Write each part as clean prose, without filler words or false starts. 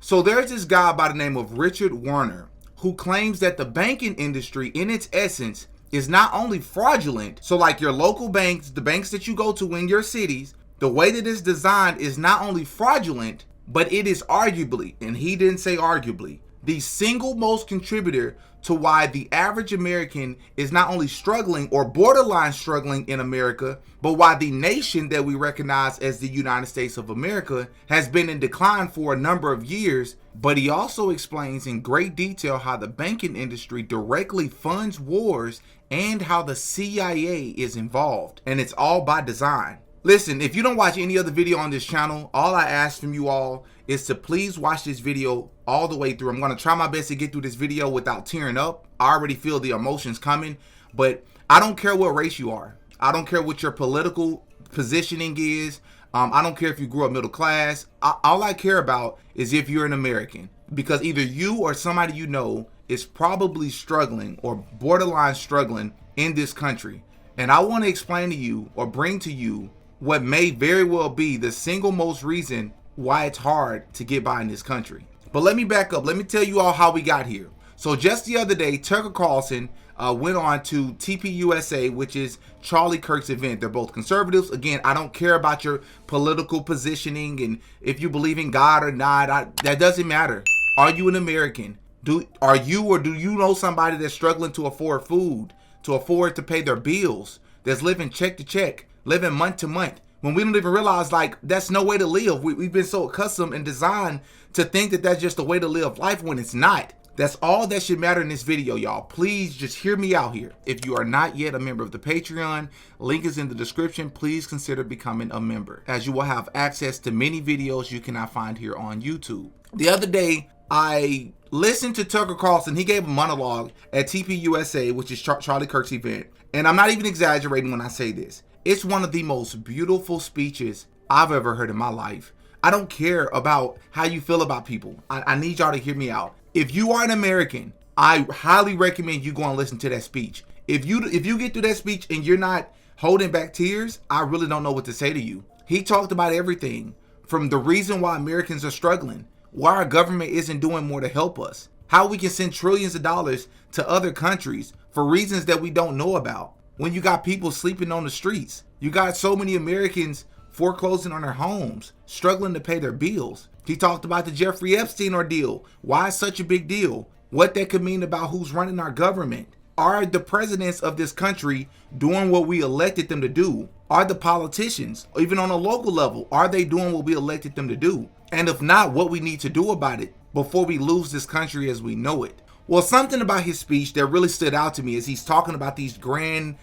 So there's this guy by the name of Richard Werner who claims that the banking industry in its essence is not only fraudulent, so like your local banks, the banks that you go to in your cities, the way that it's designed is not only fraudulent, but it is arguably, and he didn't say arguably, the single most contributor to why the average American is not only struggling or borderline struggling in America, but why the nation that we recognize as the United States of America has been in decline for a number of years. But he also explains in great detail how the banking industry directly funds wars and how the CIA is involved. And it's all by design. Listen, if you don't watch any other video on this channel, all I ask from you all is to please watch this video all the way through. I'm going to try my best to get through this video without tearing up. I already feel the emotions coming, but I don't care what race you are. I don't care what your political positioning is. I don't care if you grew up middle class. All I care about is if you're an American, because either you or somebody you know is probably struggling or borderline struggling in this country. And I want to explain to you or bring to you what may very well be the single most reason why it's hard to get by in this country. But let me back up. Let me tell you all how we got here. So just the other day, Tucker Carlson went on to TPUSA, which is Charlie Kirk's event. They're both conservatives. Again, I don't care about your political positioning and if you believe in God or not. That doesn't matter. Are you an American? Do you know somebody that's struggling to afford food, to afford to pay their bills, that's living check to check, living month to month, when we don't even realize like that's no way to live? We've been so accustomed and designed to think that that's just a way to live life when it's not. That's all that should matter in this video, y'all. Please just hear me out here. If you are not yet a member of the Patreon, link is in the description. Please consider becoming a member, as you will have access to many videos you cannot find here on YouTube. The other day, I listened to Tucker Carlson. He gave a monologue at TPUSA, which is Charlie Kirk's event. And I'm not even exaggerating when I say this. It's one of the most beautiful speeches I've ever heard in my life. I don't care about how you feel about people. I need y'all to hear me out. If you are an American, I highly recommend you go and listen to that speech. If you get through that speech and you're not holding back tears, I really don't know what to say to you. He talked about everything from the reason why Americans are struggling, why our government isn't doing more to help us, how we can send trillions of dollars to other countries for reasons that we don't know about. When you got people sleeping on the streets, you got so many Americans foreclosing on their homes, struggling to pay their bills. He talked about the Jeffrey Epstein ordeal. Why it's such a big deal? What that could mean about who's running our government. Are the presidents of this country doing what we elected them to do? Are the politicians, even on a local level, are they doing what we elected them to do? And if not, what we need to do about it before we lose this country as we know it. Well, something about his speech that really stood out to me is he's talking about these grand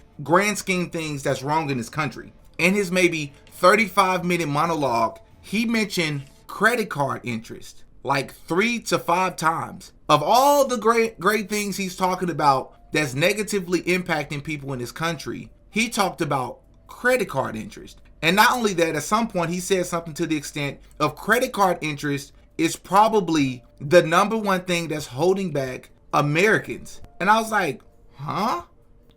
scheme things that's wrong in this country. In his maybe 35-minute monologue, he mentioned credit card interest like 3 to 5 times. Of all the great things he's talking about that's negatively impacting people in this country, he talked about credit card interest. And not only that, at some point he said something to the extent of credit card interest is probably the number one thing that's holding back Americans. And I was like, huh?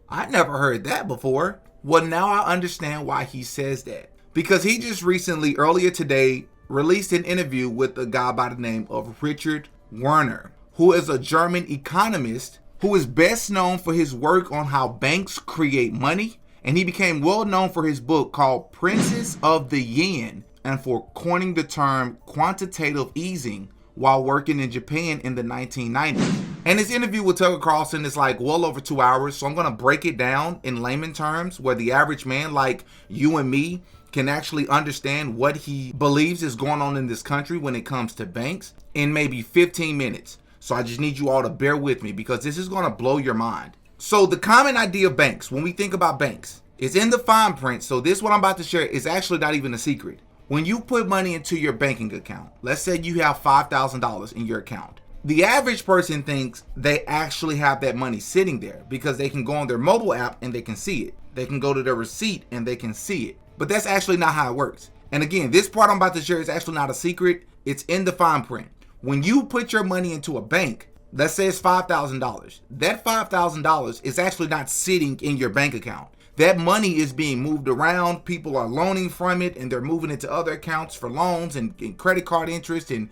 I never heard that before. Well, now I understand why he says that. Because he just recently, earlier today, released an interview with a guy by the name of Richard Werner, who is a German economist who is best known for his work on how banks create money. And he became well known for his book called Princes of the Yen and for coining the term quantitative easing while working in Japan in the 1990s. And his interview with Tucker Carlson is like well over 2 hours. So I'm going to break it down in layman terms where the average man like you and me can actually understand what he believes is going on in this country when it comes to banks in maybe 15 minutes. So I just need you all to bear with me because this is going to blow your mind. So the common idea of banks, when we think about banks, is in the fine print. So this what I'm about to share is actually not even a secret. When you put money into your banking account, let's say you have $5,000 in your account. The average person thinks they actually have that money sitting there because they can go on their mobile app and they can see it. They can go to their receipt and they can see it. But that's actually not how it works. And again, this part I'm about to share is actually not a secret. It's in the fine print. When you put your money into a bank, let's say it's $5,000. That $5,000 is actually not sitting in your bank account. that money is being moved around. People are loaning from it, and they're moving into other accounts for loans and credit card interest and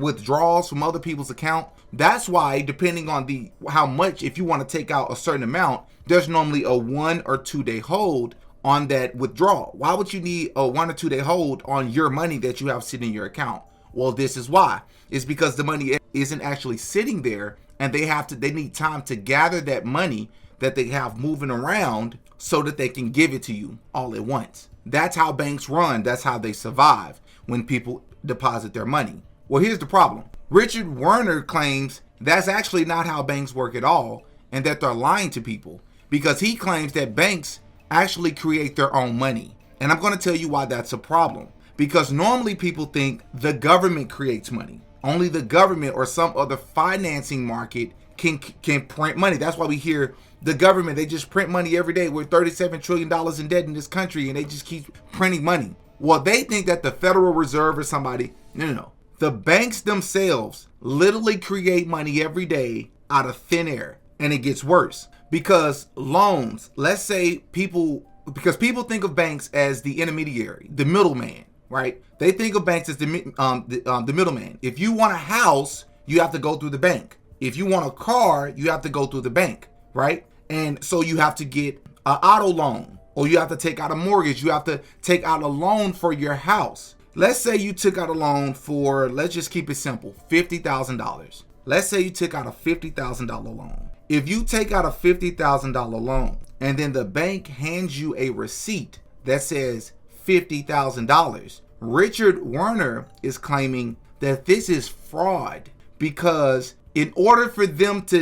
withdrawals from other people's account. That's why, depending on how much, if you want to take out a certain amount, there's normally a 1 or 2 day hold on that withdrawal. Why would you need a 1 or 2 day hold on your money that you have sitting in your account? Well, this is why. It's because the money isn't actually sitting there, and they need time to gather that money that they have moving around so that they can give it to you all at once. That's how banks run. That's how they survive when people deposit their money. Well, here's the problem. Richard Werner claims that's actually not how banks work at all, and that they're lying to people, because he claims that banks actually create their own money. And I'm going to tell you why that's a problem. Because normally people think the government creates money. Only the government or some other financing market can print money. That's why we hear the government, they just print money every day. We're $37 trillion in debt in this country, and they just keep printing money. Well, they think that the Federal Reserve or somebody, no. The banks themselves literally create money every day out of thin air. And it gets worse because loans, let's say because people think of banks as the intermediary, the middleman, right? They think of banks as the middleman. If you want a house, you have to go through the bank. If you want a car, you have to go through the bank, right? And so you have to get an auto loan, or you have to take out a mortgage. You have to take out a loan for your house. Let's say you took out a loan for, let's just keep it simple, $50,000. Let's say you took out a $50,000 loan. If you take out a $50,000 loan and then the bank hands you a receipt that says $50,000, Richard Werner is claiming that this is fraud, because in order for you to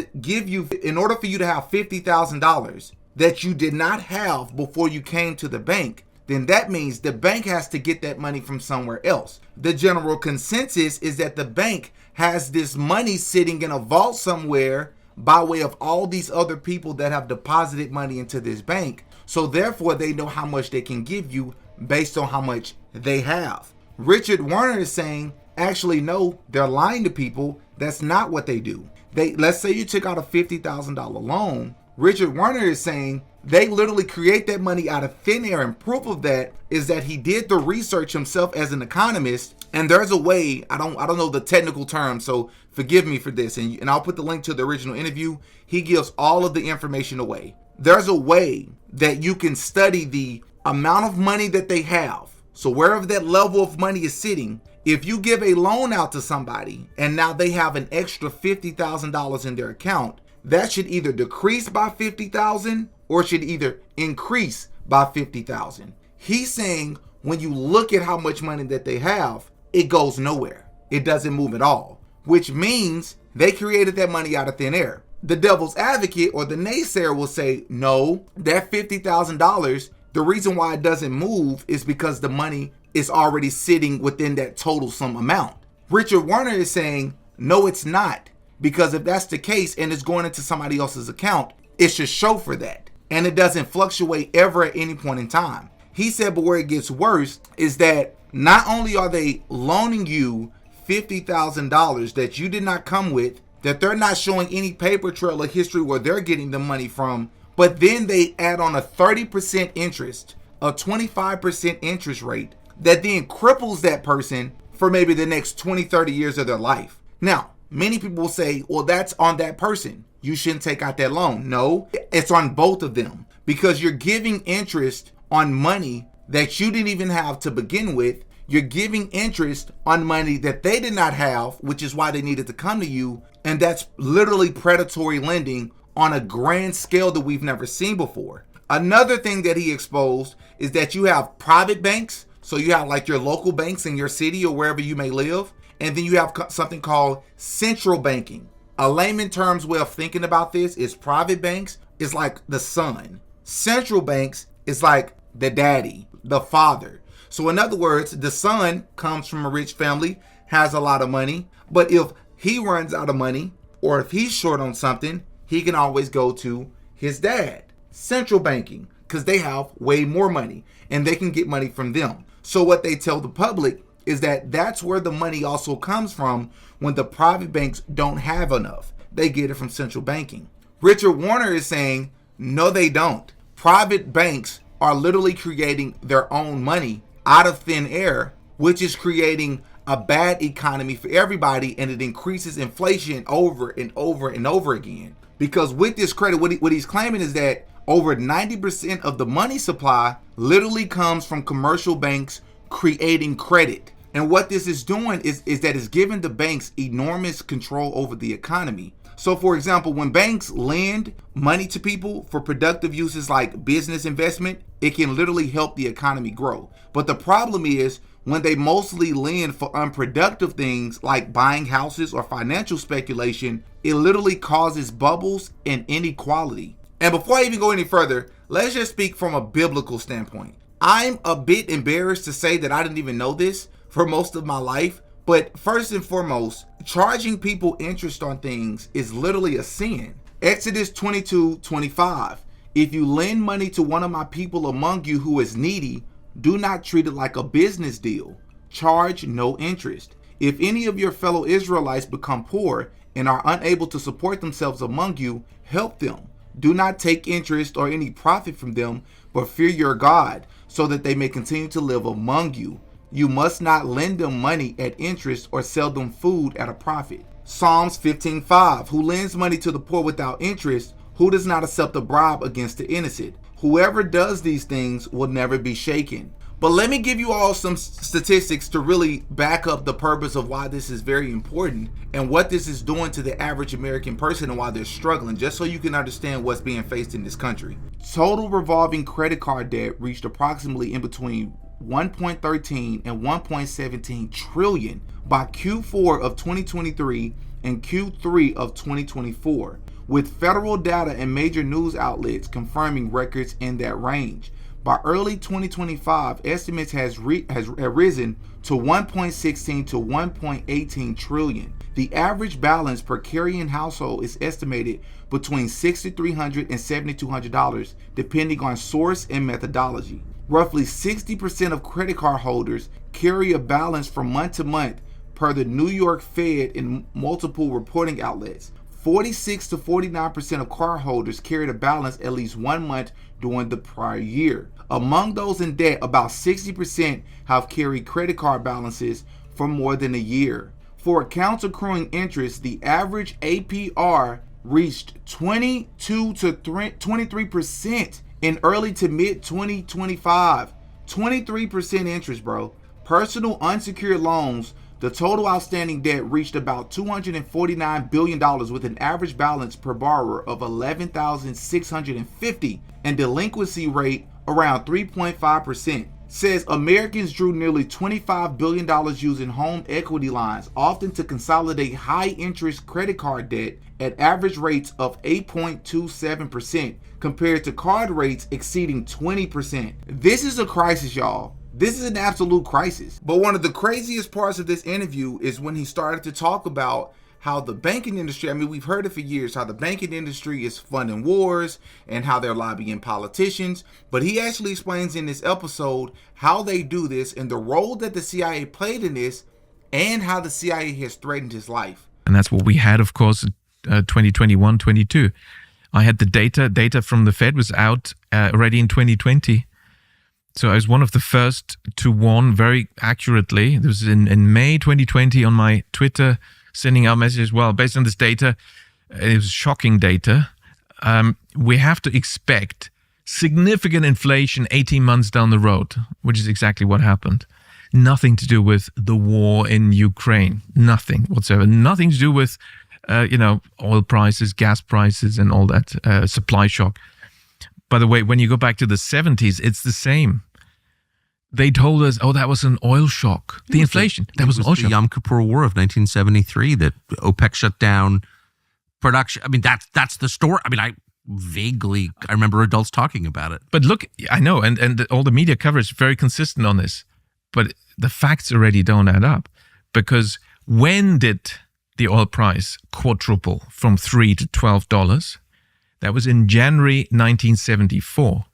have $50,000 that you did not have before you came to the bank, then that means the bank has to get that money from somewhere else. The general consensus is that the bank has this money sitting in a vault somewhere by way of all these other people that have deposited money into this bank. So therefore, they know how much they can give you based on how much they have. Richard Werner is saying, actually, no, they're lying to people. That's not what they do. Let's say you took out a $50,000 loan. Richard Werner is saying they literally create that money out of thin air, and proof of that is that he did the research himself as an economist. And there's a way, I don't know the technical term, so forgive me for this, and I'll put the link to the original interview. He gives all of the information away. There's a way that you can study the amount of money that they have. So wherever that level of money is sitting, if you give a loan out to somebody and now they have an extra $50,000 in their account, that should either decrease by $50,000 or should either increase by $50,000. He's saying when you look at how much money that they have, it goes nowhere. It doesn't move at all, which means they created that money out of thin air. The devil's advocate or the naysayer will say, no, that $50,000, the reason why it doesn't move is because the money is already sitting within that total sum amount. Richard Werner is saying, no, it's not. Because if that's the case and it's going into somebody else's account, it should show for that. And it doesn't fluctuate ever at any point in time. He said, but where it gets worse is that not only are they loaning you $50,000 that you did not come with, that they're not showing any paper trail or history where they're getting the money from, but then they add on a 30% interest, a 25% interest rate that then cripples that person for maybe the next 20, 30 years of their life. Now, many people will say, well, that's on that person. You shouldn't take out that loan. No, it's on both of them, because you're giving interest on money that you didn't even have to begin with. You're giving interest on money that they did not have, which is why they needed to come to you. And that's literally predatory lending on a grand scale that we've never seen before. Another thing that he exposed is that you have private banks. So you have like your local banks in your city or wherever you may live. And then you have something called central banking. A layman terms way of thinking about this is private banks is like the son. Central banks is like the daddy, the father. So in other words, the son comes from a rich family, has a lot of money, but if he runs out of money or if he's short on something, he can always go to his dad. Central banking, because they have way more money and they can get money from them. So what they tell the public is that that's where the money also comes from when the private banks don't have enough. They get it from central banking. Richard Werner is saying, no, they don't. private banks are literally creating their own money out of thin air, which is creating a bad economy for everybody, and it increases inflation over and over and over again. Because with this credit, what he's claiming is that over 90% of the money supply literally comes from commercial banks creating credit. And what this is doing is that it's giving the banks enormous control over the economy. So for example, when banks lend money to people for productive uses like business investment, it can literally help the economy grow. But the problem is when they mostly lend for unproductive things like buying houses or financial speculation, it literally causes bubbles and inequality. And before I even go any further, let's just speak from a biblical standpoint. I'm a bit embarrassed to say that I didn't even know this for most of my life, but first and foremost, charging people interest on things is literally a sin. Exodus 22:25. If you lend money to one of my people among you who is needy, do not treat it like a business deal. Charge no interest. If any of your fellow Israelites become poor and are unable to support themselves among you, help them. Do not take interest or any profit from them, but fear your God, so that they may continue to live among you. You must not lend them money at interest or sell them food at a profit. Psalms 15:5. Who lends money to the poor without interest? Who does not accept a bribe against the innocent? Whoever does these things will never be shaken. But let me give you all some statistics to really back up the purpose of why this is very important and what this is doing to the average American person and why they're struggling, just so you can understand what's being faced in this country. Total revolving credit card debt reached approximately in between 1.13 and 1.17 trillion by Q4 of 2023 and Q3 of 2024, with federal data and major news outlets confirming records in that range. By early 2025, estimates have risen to 1.16 to 1.18 trillion. The average balance per carrying household is estimated between $6,300 and $7,200, depending on source and methodology. Roughly 60% of credit card holders carry a balance from month to month, per the New York Fed and multiple reporting outlets. 46 to 49% of card holders carried a balance at least 1 month during the prior year. Among those in debt, about 60% have carried credit card balances for more than a year. For accounts accruing interest, the average APR reached 22 to 23% in early to mid 2025. 23% interest, bro. Personal unsecured loans, the total outstanding debt reached about $249 billion with an average balance per borrower of $11,650 and delinquency rate around 3.5%. Says Americans drew nearly $25 billion using home equity lines, often to consolidate high interest credit card debt at average rates of 8.27% compared to card rates exceeding 20%. This is a crisis, y'all. This is an absolute crisis. But one of the craziest parts of this interview is when he started to talk about how the banking industry, I mean, we've heard it for years, how the banking industry is funding wars and how they're lobbying politicians. But he actually explains in this episode how they do this and the role that the CIA played in this and how the CIA has threatened his life. And that's what we had, of course, 2021, 22. I had the data from the Fed was out already in 2020. So I was one of the first to warn very accurately. This was in May 2020 on my Twitter, sending out messages. Well, based on this data, it was shocking data. We have to expect significant inflation 18 months down the road, which is exactly what happened. Nothing to do with the war in Ukraine. Nothing whatsoever. Nothing to do with, oil prices, gas prices, and all that supply shock. By the way, when you go back to the 70s, it's the same. They told us, that was an oil shock. The inflation, that was an oil shock. The Yom Kippur War of 1973 that OPEC shut down production. I mean, that's the story. I mean, I remember adults talking about it. But look, I know, and all the media coverage is very consistent on this. But the facts already don't add up. Because when did the oil price quadruple from $3 to $12? That was in January 1974.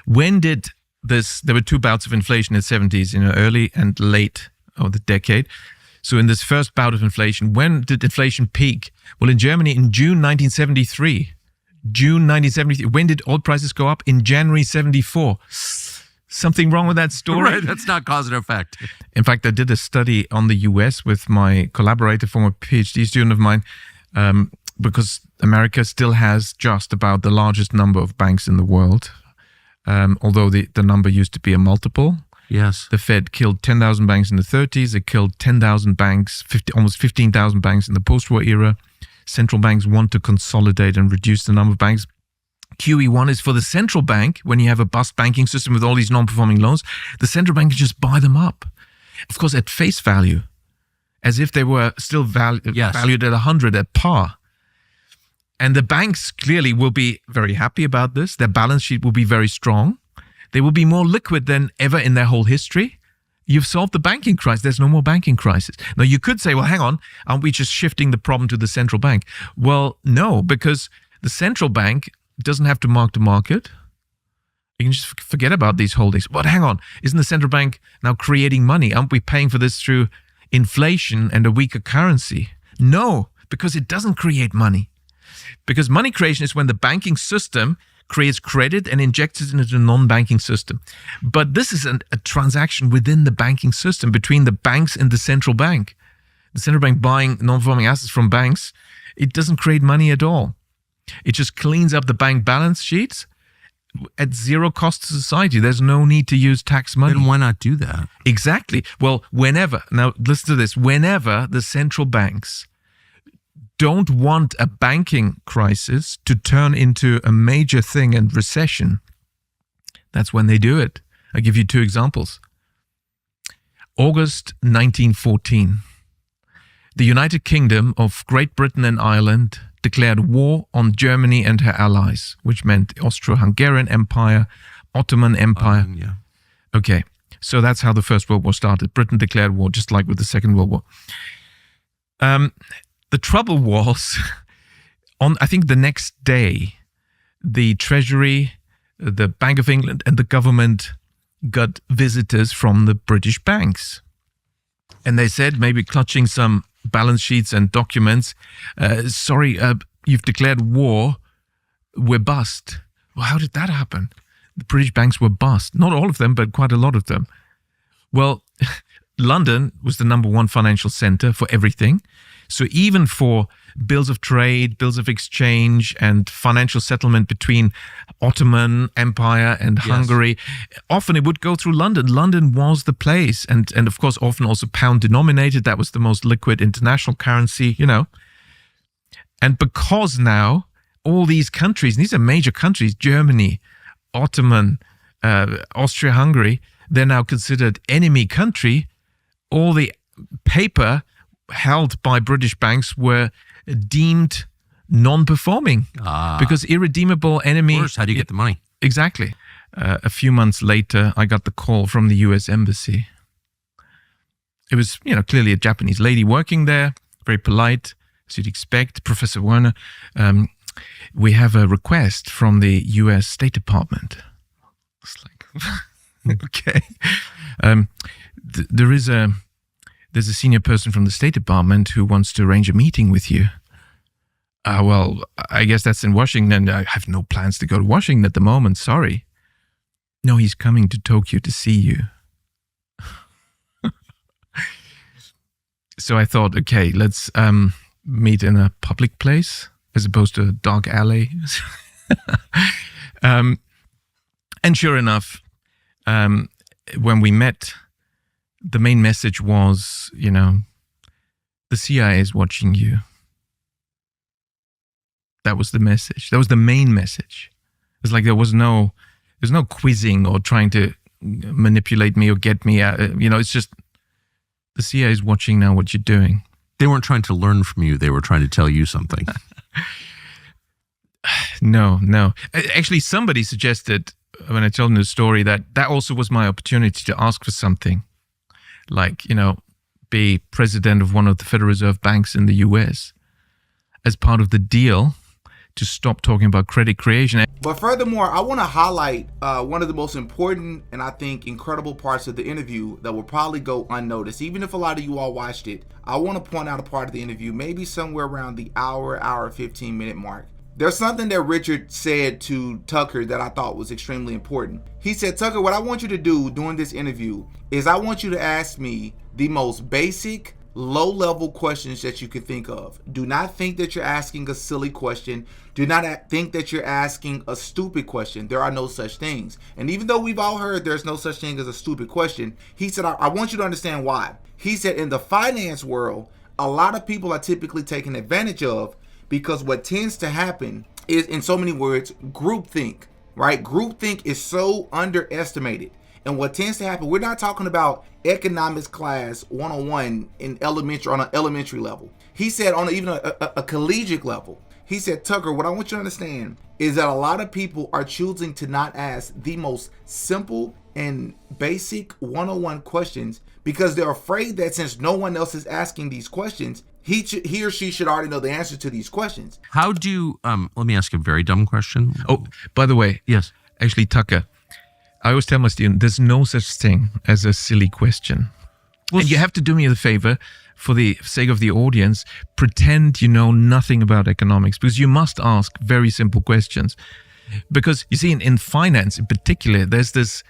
When did there were two bouts of inflation in the 70s, early and late of the decade. So in this first bout of inflation, when did inflation peak? Well, in Germany in June 1973. June 1973. When did oil prices go up? In January 74. Something wrong with that story? Right, that's not cause and effect. In fact, I did a study on the US with my collaborator, former PhD student of mine, because America still has just about the largest number of banks in the world, although the number used to be a multiple. Yes. The Fed killed 10,000 banks in the 30s. It killed 10,000 banks, almost 15,000 banks in the post-war era. Central banks want to consolidate and reduce the number of banks. QE1 is for the central bank. When you have a bust banking system with all these non-performing loans, the central bank can just buy them up, of course, at face value, as if they were still valued at 100 at par. And the banks clearly will be very happy about this. Their balance sheet will be very strong. They will be more liquid than ever in their whole history. You've solved the banking crisis. There's no more banking crisis. Now, you could say, well, hang on, aren't we just shifting the problem to the central bank? Well, no, because the central bank doesn't have to mark to market. You can just forget about these holdings. But hang on, isn't the central bank now creating money? Aren't we paying for this through inflation and a weaker currency? No, because it doesn't create money. Because money creation is when the banking system creates credit and injects it into the non-banking system. But this is a transaction within the banking system between the banks and the central bank. The central bank buying non-performing assets from banks, it doesn't create money at all. It just cleans up the bank balance sheets at zero cost to society. There's no need to use tax money. Then why not do that? Exactly. Well, now listen to this, whenever the central banks don't want a banking crisis to turn into a major thing and recession, that's when they do it. I'll give you two examples. August 1914, the United Kingdom of Great Britain and Ireland declared war on Germany and her allies, which meant Austro-Hungarian Empire, Ottoman Empire. Yeah. Okay, so that's how the First World War started. Britain declared war, just like with the Second World War. The trouble was, I think the next day, the Treasury, the Bank of England, and the government got visitors from the British banks. And they said, maybe clutching some balance sheets and documents, sorry, you've declared war, we're bust. Well, how did that happen? The British banks were bust. Not all of them, but quite a lot of them. Well, London was the number one financial center for everything. So even for bills of trade, bills of exchange, and financial settlement between Ottoman Empire and Hungary, often it would go through London. London was the place. And of course, often also pound denominated. That was the most liquid international currency, you know. And because now all these countries, these are major countries, Germany, Ottoman, Austria-Hungary, they're now considered enemy country. All the paper held by British banks were deemed non-performing because irredeemable enemy. Of course, how do you get the money? Exactly. A few months later, I got the call from the US Embassy. It was, clearly a Japanese lady working there, very polite, as you'd expect. Professor Werner, we have a request from the US State Department. It's like, okay. There's a senior person from the State Department who wants to arrange a meeting with you. Well, I guess that's in Washington. I have no plans to go to Washington at the moment. Sorry. No, he's coming to Tokyo to see you. So I thought, okay, let's meet in a public place as opposed to a dark alley. And sure enough, when we met, the main message was, the CIA is watching you. That was the message. That was the main message. It's like there's no quizzing or trying to manipulate me or get me out. It's just the CIA is watching now what you're doing. They weren't trying to learn from you. They were trying to tell you something. No. Actually, somebody suggested when I told them the story that also was my opportunity to ask for something. Like, be president of one of the Federal Reserve banks in the US as part of the deal to stop talking about credit creation. But furthermore, I want to highlight one of the most important and I think incredible parts of the interview that will probably go unnoticed. Even if a lot of you all watched it, I want to point out a part of the interview, maybe somewhere around the hour 15 minute mark. there's something that Richard said to Tucker that I thought was extremely important. He said, Tucker, what I want you to do during this interview is I want you to ask me the most basic, low-level questions that you can think of. Do not think that you're asking a silly question. Do not think that you're asking a stupid question. There are no such things. And even though we've all heard there's no such thing as a stupid question, he said, I want you to understand why. He said, in the finance world, a lot of people are typically taken advantage of because what tends to happen is, in so many words, groupthink, right? Groupthink is so underestimated. And what tends to happen, we're not talking about economics class 101 in elementary, on an elementary level. He said on even a collegiate level, he said, Tucker, what I want you to understand is that a lot of people are choosing to not ask the most simple and basic 101 questions because they're afraid that since no one else is asking these questions, he or she should already know the answer to these questions. How do you, let me ask a very dumb question. Oh, by the way, Yes. actually, Tucker, I always tell my students, there's no such thing as a silly question. Well, And you have to do me a favor, for the sake of the audience, pretend you know nothing about economics, because you must ask very simple questions. Because you see, in finance in particular, there's this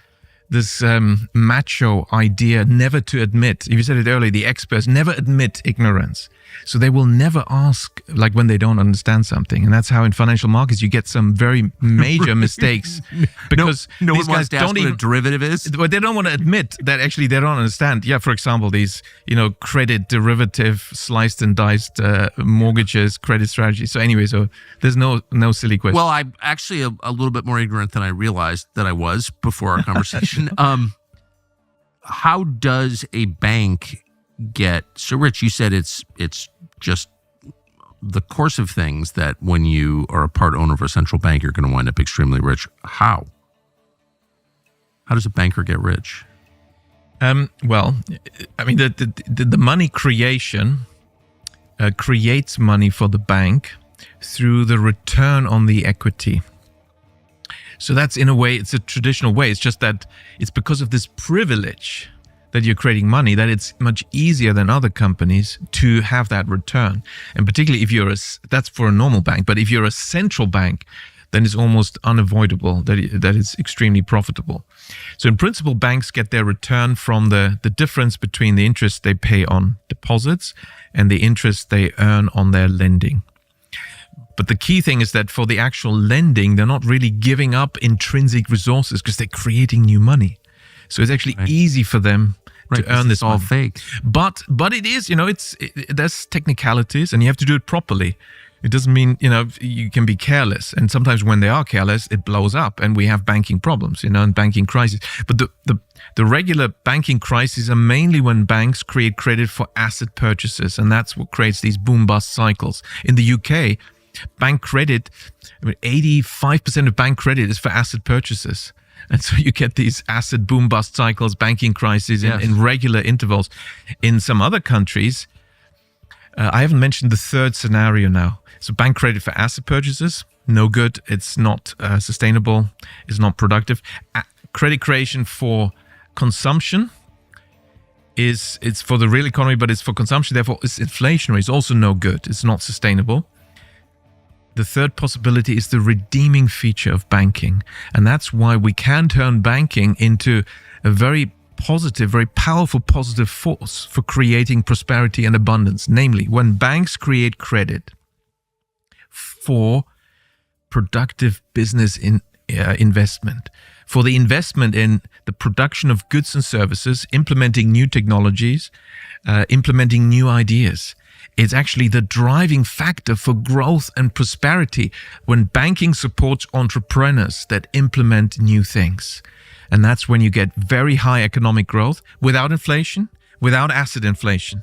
macho idea never to admit, you said it earlier, the experts never admit ignorance. So they will never ask, like when they don't understand something. And that's how in financial markets you get some very major mistakes. Because no these one wants guys to ask don't what even, a derivative is. but they don't want to admit that actually they don't understand. Yeah, for example, these, credit derivative, sliced and diced mortgages, credit strategy. So anyway, so there's no silly question. Well, I'm actually a little bit more ignorant than I realized that I was before our conversation. How does a bank get, so Rich, you said it's just the course of things that when you are a part owner of a central bank, you're going to wind up extremely rich. How does a banker get rich? Well, I mean, the money creation creates money for the bank through the return on the equity. So that's, in a way, it's a traditional way. It's just that it's because of this privilege that you're creating money that it's much easier than other companies to have that return. And particularly if that's for a normal bank, but if you're a central bank, then it's almost unavoidable that it's extremely profitable. So in principle, banks get their return from the difference between the interest they pay on deposits and the interest they earn on their lending. But the key thing is that for the actual lending, they're not really giving up intrinsic resources because they're creating new money. So it's actually easy for them to earn this all money. fake. But it is, there's technicalities and you have to do it properly. It doesn't mean, you can be careless. And sometimes when they are careless, it blows up and we have banking problems, and banking crises. But the regular banking crises are mainly when banks create credit for asset purchases. And that's what creates these boom-bust cycles. In the UK, bank credit, 85% of bank credit is for asset purchases. And so you get these asset boom-bust cycles, banking crises in regular intervals. In some other countries, I haven't mentioned the third scenario now. So bank credit for asset purchases, no good. It's not sustainable. It's not productive. Credit creation for consumption it's for the real economy, but it's for consumption. Therefore, it's inflationary. It's also no good. It's not sustainable. The third possibility is the redeeming feature of banking. And that's why we can turn banking into a very positive, very powerful positive force for creating prosperity and abundance. Namely, when banks create credit for productive business investment, for the investment in the production of goods and services, implementing new technologies, implementing new ideas. It's actually the driving factor for growth and prosperity when banking supports entrepreneurs that implement new things. And that's when you get very high economic growth without inflation, without asset inflation.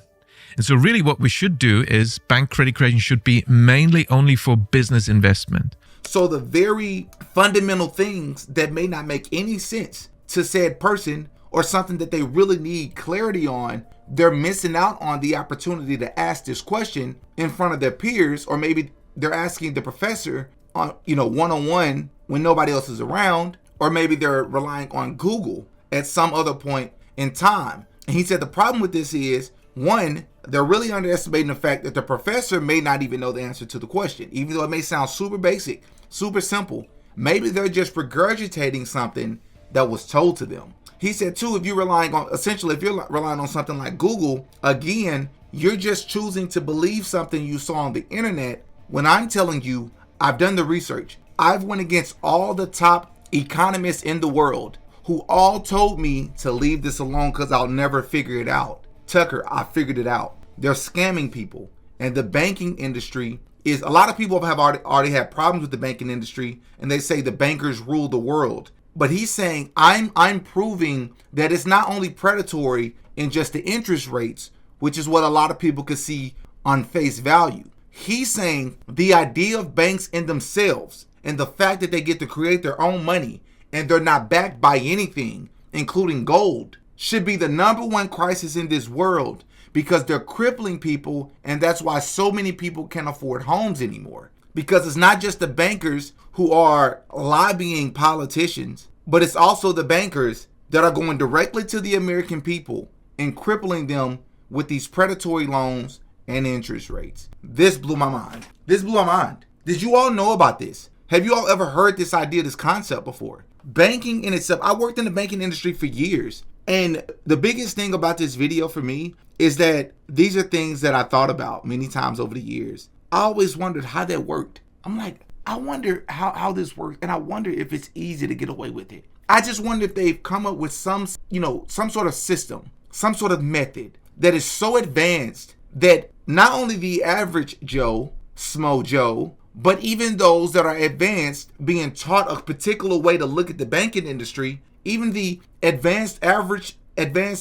And so really what we should do is bank credit creation should be mainly only for business investment. So the very fundamental things that may not make any sense to said person or something that they really need clarity on, they're missing out on the opportunity to ask this question in front of their peers, or maybe they're asking the professor on, one-on-one when nobody else is around, or maybe they're relying on Google at some other point in time. And he said the problem with this is One, they're really underestimating the fact that the professor may not even know the answer to the question, even though it may sound super basic, super simple. Maybe they're just regurgitating something that was told to them. He said too, if you're relying on something like Google, again, you're just choosing to believe something you saw on the internet when I'm telling you, I've done the research. I've went against all the top economists in the world who all told me to leave this alone because I'll never figure it out. Tucker, I figured it out. They're scamming people. And the banking industry is, a lot of people have already had problems with the banking industry, and they say the bankers rule the world. But he's saying, I'm proving that it's not only predatory in just the interest rates, which is what a lot of people could see on face value. He's saying the idea of banks in themselves and the fact that they get to create their own money and they're not backed by anything, including gold, should be the number one crisis in this world, because they're crippling people, and that's why so many people can't afford homes anymore. Because it's not just the bankers who are lobbying politicians, but it's also the bankers that are going directly to the American people and crippling them with these predatory loans and interest rates. This blew my mind. Did you all know about this? Have you all ever heard this idea, this concept before? Banking in itself, I worked in the banking industry for years. And the biggest thing about this video for me is that these are things that I thought about many times over the years. I always wondered how that worked. I'm like, I wonder how this works, and I wonder if it's easy to get away with it. I just wonder if they've come up with some sort of system, some sort of method that is so advanced that not only the average Joe, Smo Joe, but even those that are advanced, being taught a particular way to look at the banking industry, even the advanced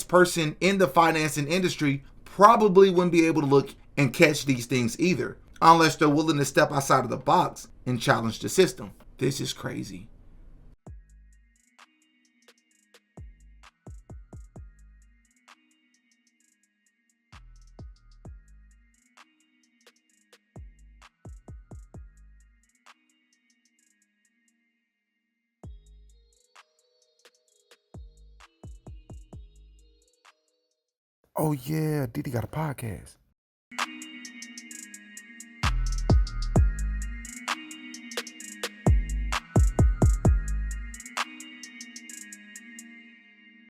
person in the financing industry probably wouldn't be able to look and catch these things either, unless they're willing to step outside of the box and challenge the system. This is crazy. Oh yeah, Didi got a podcast.